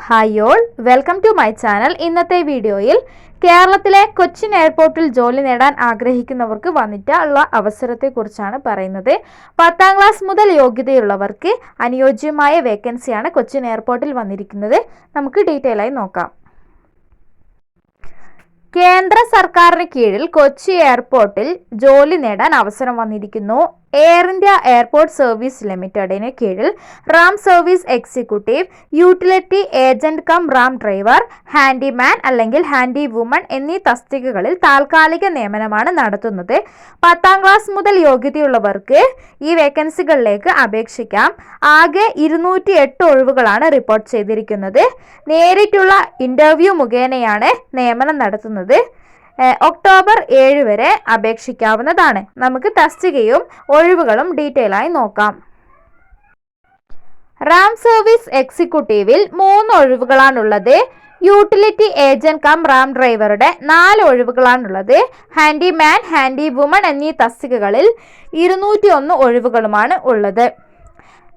Hi all, welcome to my channel. ഇന്നത്തെ വീഡിയോയിൽ കേരളത്തിലെ കൊച്ചിൻ എയർപോർട്ടിൽ ജോലി നേടാൻ ആഗ്രഹിക്കുന്നവർക്ക് വന്നിട്ടുള്ള അവസരത്തെക്കുറിച്ചാണ് പറയുന്നത്. 10ാം ക്ലാസ് മുതൽ യോഗ്യതയുള്ളവർക്ക് അനുയോജ്യമായ വേക്കൻസിയാണ് കൊച്ചിൻ എയർപോർട്ടിൽ വന്നിരിക്കുന്നത്. നമുക്ക് ഡീറ്റെയിൽ ആയി നോക്കാം. കേന്ദ്ര സർക്കാരിന് കീഴിൽ കൊച്ചി എയർപോർട്ടിൽ ജോലി നേടാൻ അവസരം വന്നിരിക്കുന്നു. എയർ ഇന്ത്യ എയർപോർട്ട് സർവീസ് ലിമിറ്റഡിന് കീഴിൽ ramp service executive, utility agent cum ramp driver, handyman അല്ലെങ്കിൽ ഹാൻഡി വുമൺ എന്നീ തസ്തികകളിൽ താൽക്കാലിക നിയമനമാണ് നടത്തുന്നത്. 10ാം ക്ലാസ് മുതൽ യോഗ്യതയുള്ളവർക്ക് ഈ വേക്കൻസികളിലേക്ക് അപേക്ഷിക്കാം. ആകെ 208 ഒഴിവുകളാണ് റിപ്പോർട്ട് ചെയ്തിരിക്കുന്നത്. നേരിട്ടുള്ള ഇന്റർവ്യൂ മുഖേനയാണ് നിയമനം നടത്തുന്നത്. ഒക്ടോബർ 7 വരെ അപേക്ഷിക്കാവുന്നതാണ്. നമുക്ക് തസ്തികയും ഒഴിവുകളും ഡീറ്റെയിൽ ആയി നോക്കാം. റാം സർവീസ് എക്സിക്യൂട്ടീവിൽ 3 ഒഴിവുകളാണുള്ളത്. യൂട്ടിലിറ്റി ഏജന്റ് കം റാം ഡ്രൈവറുടെ 4 ഒഴിവുകളാണുള്ളത്. ഹാൻഡിമാൻ, ഹാൻഡി വുമൺ എന്നീ തസ്തികകളിൽ 201 ഒഴിവുകളുമാണ് ഉള്ളത്.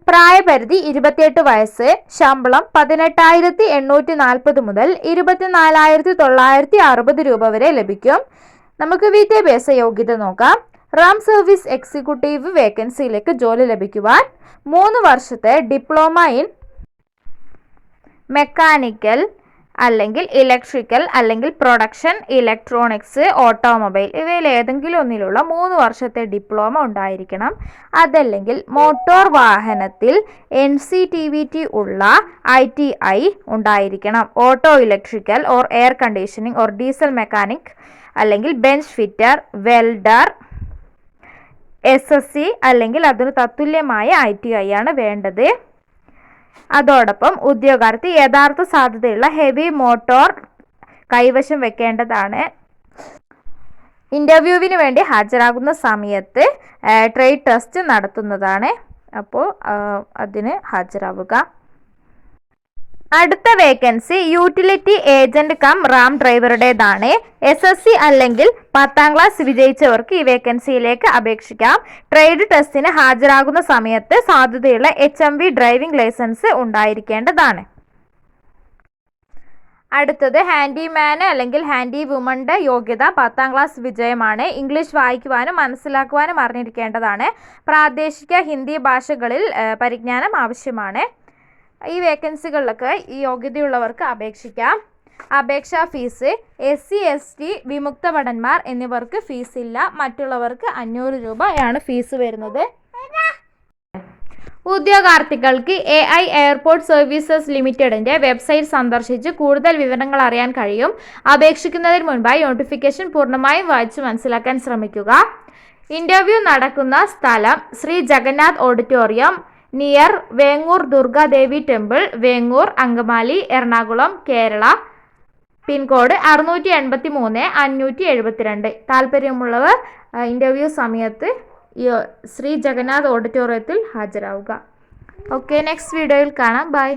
പ്രായപരിധി 28 വയസ്സ്. ശമ്പളം 18,840 മുതൽ 24,960 രൂപ വരെ ലഭിക്കും. നമുക്ക് വിദ്യാഭ്യാസ യോഗ്യത നോക്കാം. റാം സർവീസ് എക്സിക്യൂട്ടീവ് വേക്കൻസിയിലേക്ക് ജോലി ലഭിക്കുവാൻ 3 വർഷത്തെ ഡിപ്ലോമ ഇൻ മെക്കാനിക്കൽ അല്ലെങ്കിൽ ഇലക്ട്രിക്കൽ അല്ലെങ്കിൽ പ്രൊഡക്ഷൻ, ഇലക്ട്രോണിക്സ്, ഓട്ടോമൊബൈൽ ഇവയിൽ ഏതെങ്കിലും ഒന്നിലുള്ള 3 വർഷത്തെ ഡിപ്ലോമ ഉണ്ടായിരിക്കണം. അതല്ലെങ്കിൽ മോട്ടോർ വാഹനത്തിൽ NCTVT ഉള്ള ITI ഉണ്ടായിരിക്കണം. Auto electrical or air conditioning or diesel mechanic അല്ലെങ്കിൽ ബെഞ്ച് ഫിറ്റർ, വെൽഡർ, SSC അല്ലെങ്കിൽ അതിന് തത്തുല്യമായ ITI ആണ് വേണ്ടത്. അതോടൊപ്പം ഉദ്യോഗാർത്ഥി യഥാർത്ഥ സാധ്യതയുള്ള ഹെവി മോട്ടോർ കൈവശം വെക്കേണ്ടതാണ്. ഇന്റർവ്യൂവിന് വേണ്ടി ഹാജരാകുന്ന സമയത്ത് ട്രേഡ് ടെസ്റ്റ് നടത്തുന്നതാണ്. അപ്പോൾ അതിന് ഹാജരാവുക. അടുത്ത vacancy utility agent cum RAM ഡ്രൈവറുടേതാണ്. SSC അല്ലെങ്കിൽ 10ാം ക്ലാസ് വിജയിച്ചവർക്ക് ഈ വേക്കൻസിയിലേക്ക് അപേക്ഷിക്കാം. ട്രേഡ് ടെസ്റ്റിന് ഹാജരാകുന്ന സമയത്ത് സാധ്യതയുള്ള HMV ഡ്രൈവിംഗ് ലൈസൻസ് ഉണ്ടായിരിക്കേണ്ടതാണ്. അടുത്തത് ഹാൻഡിമാന് അല്ലെങ്കിൽ ഹാൻഡി വുമന്റെ യോഗ്യത 10ാം ക്ലാസ് വിജയമാണ്. ഇംഗ്ലീഷ് വായിക്കുവാനും മനസ്സിലാക്കുവാനും അറിഞ്ഞിരിക്കേണ്ടതാണ്. പ്രാദേശിക ഹിന്ദി ഭാഷകളിൽ പരിജ്ഞാനം ആവശ്യമാണ്. ഈ വേക്കൻസികളിലൊക്കെ ഈ യോഗ്യതയുള്ളവർക്ക് അപേക്ഷിക്കാം. അപേക്ഷാ ഫീസ് SC ST വിമുക്ത ഭടന്മാർ എന്നിവർക്ക് ഫീസ് ഇല്ല. മറ്റുള്ളവർക്ക് 500 രൂപയാണ് ഫീസ് വരുന്നത്. ഉദ്യോഗാർത്ഥികൾക്ക് AI എയർപോർട്ട് സർവീസസ് ലിമിറ്റഡിന്റെ വെബ്സൈറ്റ് സന്ദർശിച്ച് കൂടുതൽ വിവരങ്ങൾ അറിയാൻ കഴിയും. അപേക്ഷിക്കുന്നതിന് മുൻപായി നോട്ടിഫിക്കേഷൻ പൂർണ്ണമായും വായിച്ച് മനസ്സിലാക്കാൻ ശ്രമിക്കുക. ഇന്റർവ്യൂ നടക്കുന്ന സ്ഥലം Shri Jagannath auditorium, near Vengoor Durgadevi temple, Vengoor, Angamaly, Ernakulam, Kerala. Pin code 683-572. താല്പര്യമുള്ളവർ ഇന്റർവ്യൂ സമയത്ത് ശ്രീ ജഗന്നാഥ് ഓഡിറ്റോറിയത്തിൽ ഹാജരാവുക. ഓക്കെ, നെക്സ്റ്റ് വീഡിയോയിൽ കാണാം. ബൈ.